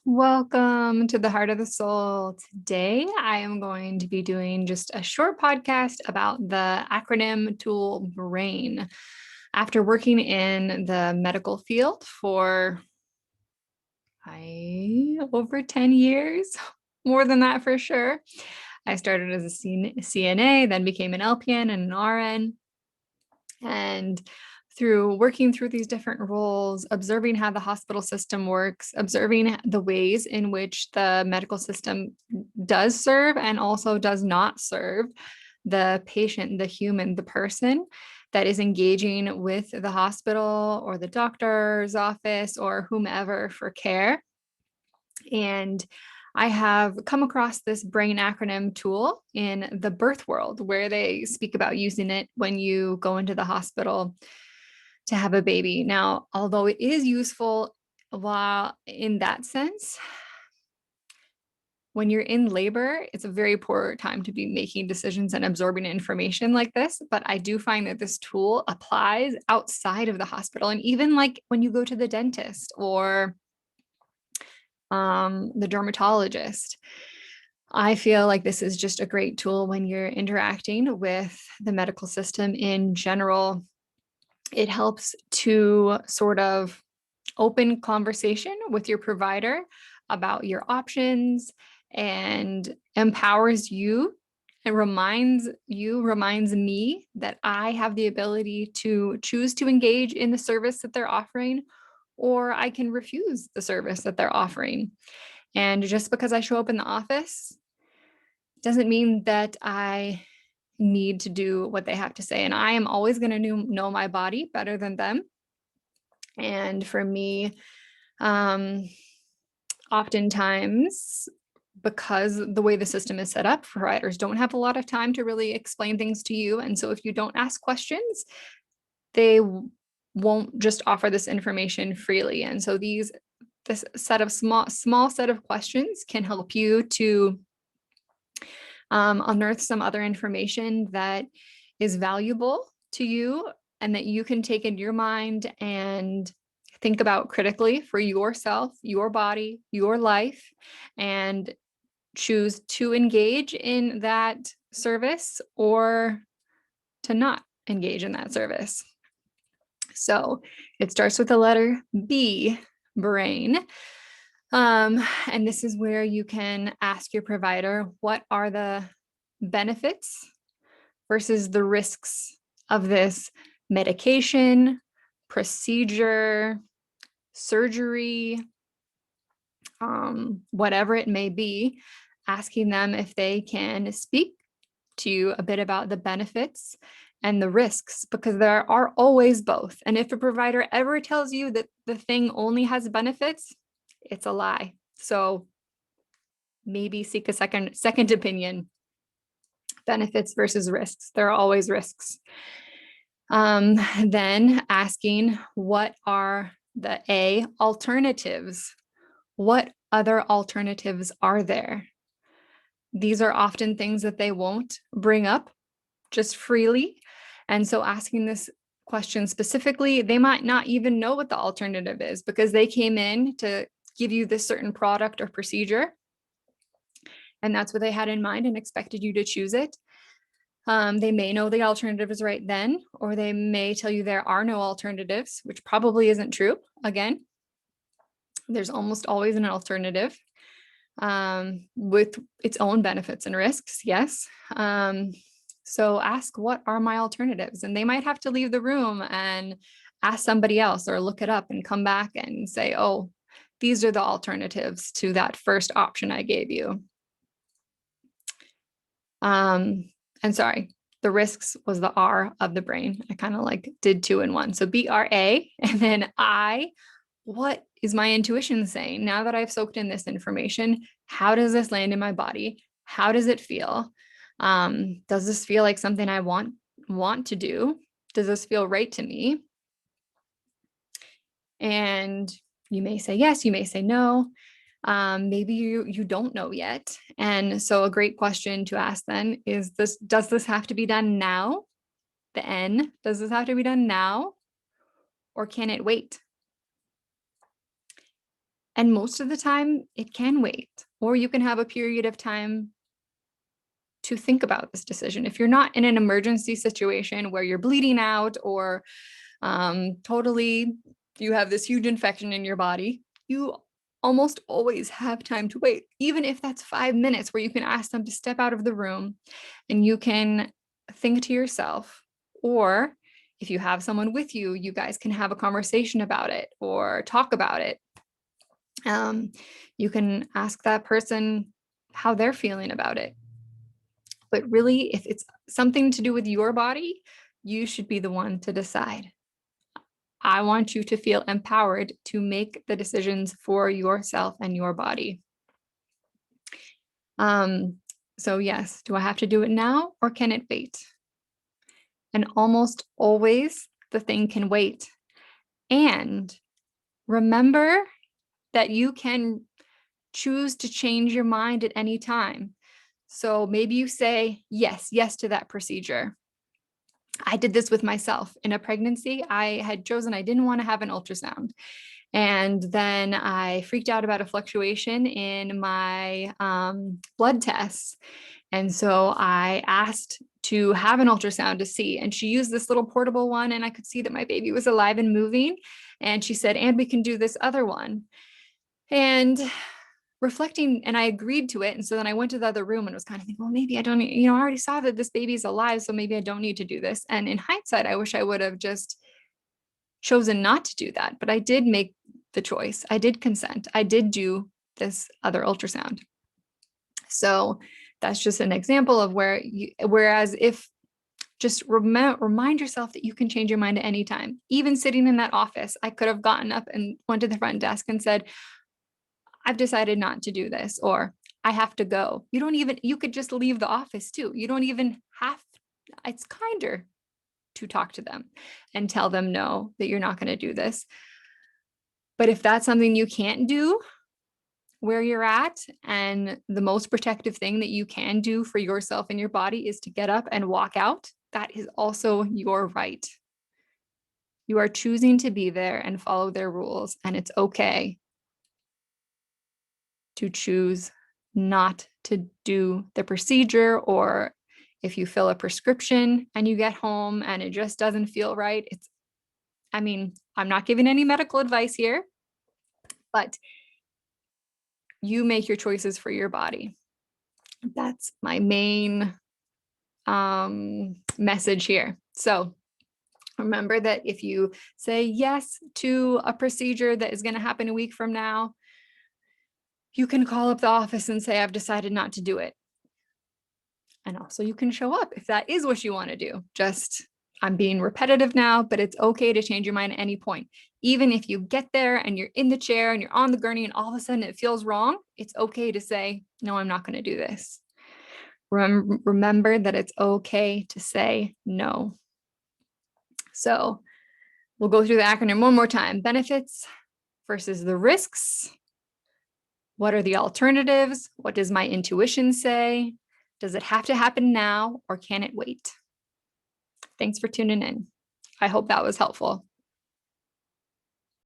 Welcome to the Heart of the Soul. Today, I am going to be doing just a short podcast about the acronym tool B.R.A.I.N. After working in the medical field for over 10 years, more than that for sure. I started as a CNA, then became an LPN and an RN. And through working through these different roles, observing how the hospital system works, observing the ways in which the medical system does serve and also does not serve the patient, the human, the person that is engaging with the hospital or the doctor's office or whomever for care. And I have come across this BRAIN acronym tool in the birth world where they speak about using it when you go into the hospital to have a baby. Now, although it is useful while in that sense, when you're in labor, it's a very poor time to be making decisions and absorbing information like this. But I do find that this tool applies outside of the hospital. And even like when you go to the dentist or the dermatologist, I feel like this is just a great tool when you're interacting with the medical system in general. It helps to sort of open conversation with your provider about your options and empowers you and reminds me that I have the ability to choose to engage in the service that they're offering, or I can refuse the service that they're offering. And just because I show up in the office doesn't mean that I need to do what they have to say. And I am always going to know my body better than them. And for me, oftentimes, because the way the system is set up, providers don't have a lot of time to really explain things to you. And so if you don't ask questions, they won't just offer this information freely. And so this set of small set of questions can help you to unearth some other information that is valuable to you and that you can take in your mind and think about critically for yourself, your body, your life, and choose to engage in that service or to not engage in that service. So it starts with the letter B, brain. And this is where you can ask your provider, what are the benefits versus the risks of this medication, procedure, surgery, whatever it may be, asking them if they can speak to you a bit about the benefits and the risks, because there are always both. And if a provider ever tells you that the thing only has benefits, it's a lie. So maybe seek a second opinion. Benefits versus risks. There are always risks. Then asking, what are the alternatives? What other alternatives are there? These are often things that they won't bring up just freely. And so asking this question specifically, they might not even know what the alternative is because they came in to give you this certain product or procedure. And that's what they had in mind and expected you to choose it. They may know the alternative is right then, or they may tell you there are no alternatives, which probably isn't true. Again, there's almost always an alternative with its own benefits and risks. Yes. So ask, what are my alternatives? And they might have to leave the room and ask somebody else or look it up and come back and say, oh, these are the alternatives to that first option I gave you. And sorry, the risks was the R of the brain. I kind of like did two in one. So B.R.A. and then I, what is my intuition saying? Now that I've soaked in this information, how does this land in my body? How does it feel? Does this feel like something I want to do? Does this feel right to me? And you may say yes, you may say no. Maybe you don't know yet. And so a great question to ask then is does this have to be done now? The N, does this have to be done now? Or can it wait? And most of the time it can wait, or you can have a period of time to think about this decision. If you're not in an emergency situation where you're bleeding out or totally you have this huge infection in your body, you almost always have time to wait, even if that's 5 minutes where you can ask them to step out of the room and you can think to yourself. Or if you have someone with you, you guys can have a conversation about it or talk about it. You can ask that person how they're feeling about it. But really, if it's something to do with your body, you should be the one to decide. I want you to feel empowered to make the decisions for yourself and your body. So yes, do I have to do it now or can it wait? And almost always the thing can wait. And remember that you can choose to change your mind at any time. So maybe you say yes to that procedure. I did this with myself in a pregnancy. I had chosen I didn't want to have an ultrasound. And then I freaked out about a fluctuation in my blood tests. And so I asked to have an ultrasound to see. And she used this little portable one, and I could see that my baby was alive and moving. And she said, and we can do this other one. And reflecting, and I agreed to it. And so then I went to the other room and was kind of thinking, well, maybe I don't, I already saw that this baby's alive, so maybe I don't need to do this. And in hindsight, I wish I would have just chosen not to do that. But I did make the choice. I did consent. I did do this other ultrasound. So that's just an example of whereas if just remind yourself that you can change your mind at any time. Even sitting in that office, I could have gotten up and went to the front desk and said, I've decided not to do this, or I have to go. You could just leave the office too. You don't even have, it's kinder to talk to them and tell them no, that you're not going to do this. But if that's something you can't do where you're at, and the most protective thing that you can do for yourself and your body is to get up and walk out, that is also your right. You are choosing to be there and follow their rules, and it's okay to choose not to do the procedure. Or if you fill a prescription and you get home and it just doesn't feel right, I'm not giving any medical advice here, but you make your choices for your body. That's my main message here. So remember that if you say yes to a procedure that is going to happen a week from now, you can call up the office and say, I've decided not to do it. And also you can show up if that is what you want to do. Just, I'm being repetitive now, but it's okay to change your mind at any point. Even if you get there and you're in the chair and you're on the gurney and all of a sudden it feels wrong, it's okay to say, no, I'm not going to do this. Remember that it's okay to say no. So we'll go through the acronym one more time. Benefits versus the risks. What are the alternatives? What does my intuition say? Does it have to happen now or can it wait? Thanks for tuning in. I hope that was helpful.